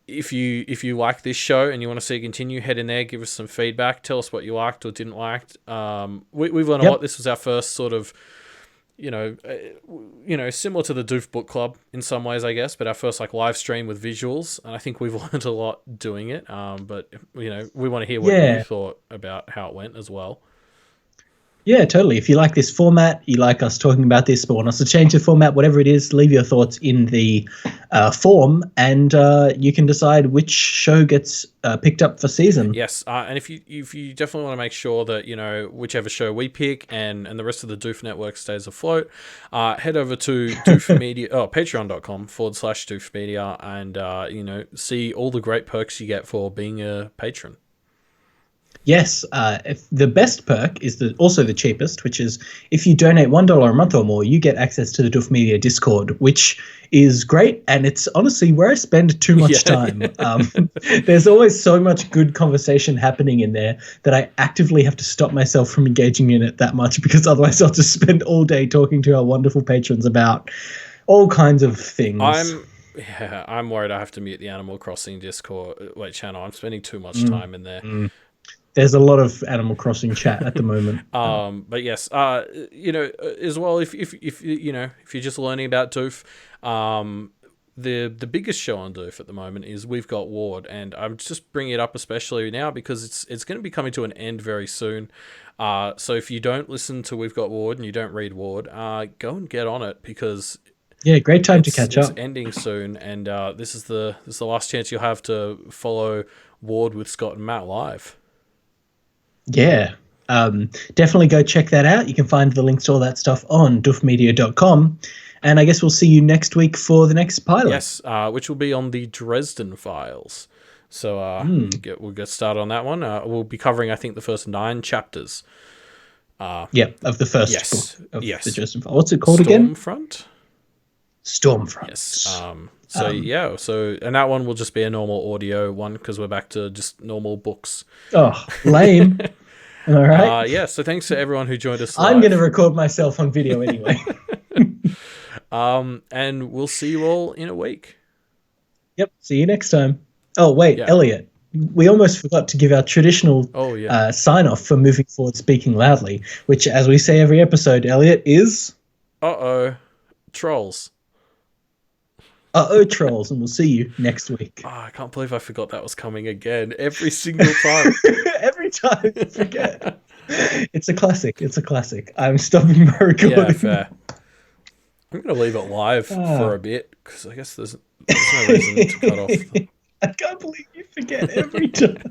if you like this show and you want to see it continue, head in there, give us some feedback, tell us what you liked or didn't like. We've learned a lot. This was our first sort of, similar to the Doof Book Club in some ways, I guess, but our first like live stream with visuals, and I think we've learned a lot doing it. But we want to hear what you thought about how it went as well. Yeah, totally. If you like this format, you like us talking about this, but want us to change the format, whatever it is, leave your thoughts in the form, and you can decide which show gets picked up for season. Yes, and if you definitely want to make sure that whichever show we pick and the rest of the Doof Network stays afloat, head over to Doof Media, patreon.com/Doof Media, and see all the great perks you get for being a patron. Yes, if the best perk is also the cheapest, which is if you donate $1 a month or more, you get access to the Doof Media Discord, which is great. And it's honestly where I spend too much time. There's always so much good conversation happening in there that I actively have to stop myself from engaging in it that much, because otherwise I'll just spend all day talking to our wonderful patrons about all kinds of things. I'm worried I have to mute the Animal Crossing Discord channel. I'm spending too much time in there. There's a lot of Animal Crossing chat at the moment. But yes, as well, if you're just learning about Doof, the biggest show on Doof at the moment is We've Got Ward, and I'm just bringing it up especially now because it's going to be coming to an end very soon. So if you don't listen to We've Got Ward and you don't read Ward, go and get on it, because great time to catch up. It's ending soon, and this is the last chance you'll have to follow Ward with Scott and Matt live. Yeah, definitely go check that out. You can find the links to all that stuff on doofmedia.com. And I guess we'll see you next week for the next pilot. Yes, which will be on the Dresden Files. So we'll get started on that one. We'll be covering, I think, the first 9 chapters. Of the first book of the Dresden Files. What's it called again? Stormfront. Yes. So and that one will just be a normal audio one, because we're back to just normal books. Oh, lame. All right. So thanks to everyone who joined us live. I'm going to record myself on video anyway. And we'll see you all in a week. Yep. See you next time. Oh, wait, Elliot. We almost forgot to give our traditional sign-off for Moving Forward Speaking Loudly, which, as we say every episode, Elliot, is... Trolls. Trolls, and we'll see you next week. Oh, I can't believe I forgot that was coming again. Every single time. Every time you forget. It's a classic. I'm stopping my recording. Yeah, fair. I'm going to leave it live for a bit, because I guess there's no reason to cut off. I can't believe you forget every time.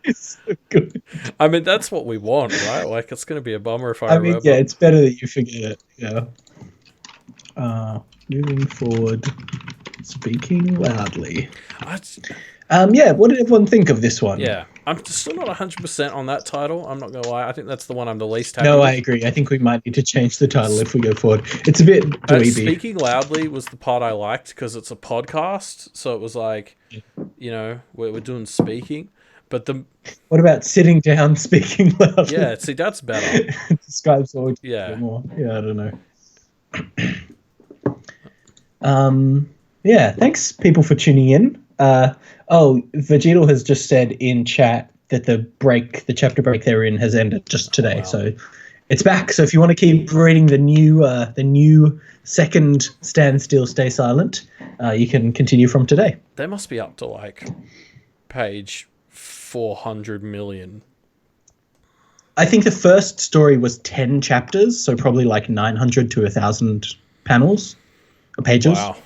It's so good. I mean, that's what we want, right? Like, it's going to be a bummer if I remember. Yeah, it's better that you forget it. Moving forward, speaking loudly. What did everyone think of this one? Yeah, I'm still not 100% on that title. I'm not going to lie. I think that's the one I'm the least happy with. I agree. I think we might need to change the title if we go forward. It's a bit dweeby. Speaking loudly was the part I liked, because it's a podcast, so it was like, we're doing speaking. But what about sitting down, speaking loudly? Yeah, see, that's better. It describes all. Yeah. More. Yeah, I don't know. Thanks people for tuning in. Vegetal has just said in chat that the chapter break they're in has ended just today. So it's back. So if you want to keep reading the new second Stand Still, Stay Silent, you can continue from today. They must be up to like page 400 million. I think the first story was 10 chapters, so probably like 900 to 1,000 panels or pages. Wow,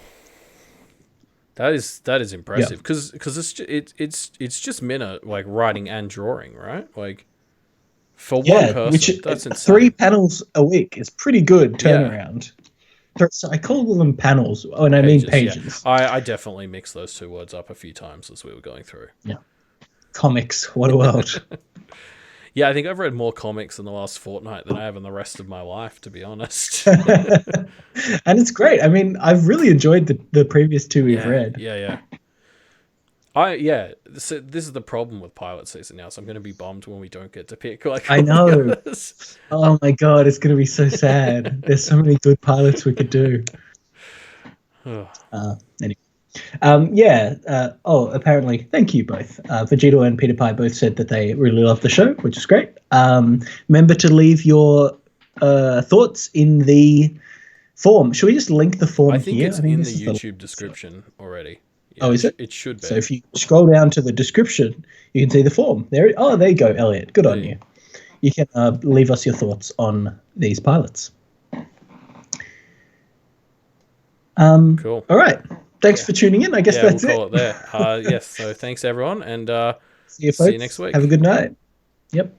that is impressive, because it's just Minna like writing and drawing, right? Like For one person, which that's insane. 3 panels a week is pretty good turnaround. So I call them panels, and I mean pages. Yeah. I definitely mixed those two words up a few times as we were going through. Yeah. Comics, what a world. Yeah, I think I've read more comics in the last fortnight than I have in the rest of my life, to be honest. And it's great. I mean, I've really enjoyed the previous 2 we've read. Yeah. This is the problem with pilot season now, so I'm going to be bummed when we don't get to pick. Like, I know. Oh my god, it's going to be so sad. There's so many good pilots we could do. Anyway. Apparently, thank you both. Vegito and Peter Pie both said that they really love the show, which is great. Remember to leave your thoughts in the form. Should we just link the form here? I think it's in the YouTube description already. Yeah, is it? It should be. So if you scroll down to the description, you can see the form. There you go, Elliot. Good on you. You can leave us your thoughts on these pilots. Cool. All right. Thanks for tuning in. I guess that's we'll call it there. Yes. So thanks everyone, and see you next week. Have a good night. Yep.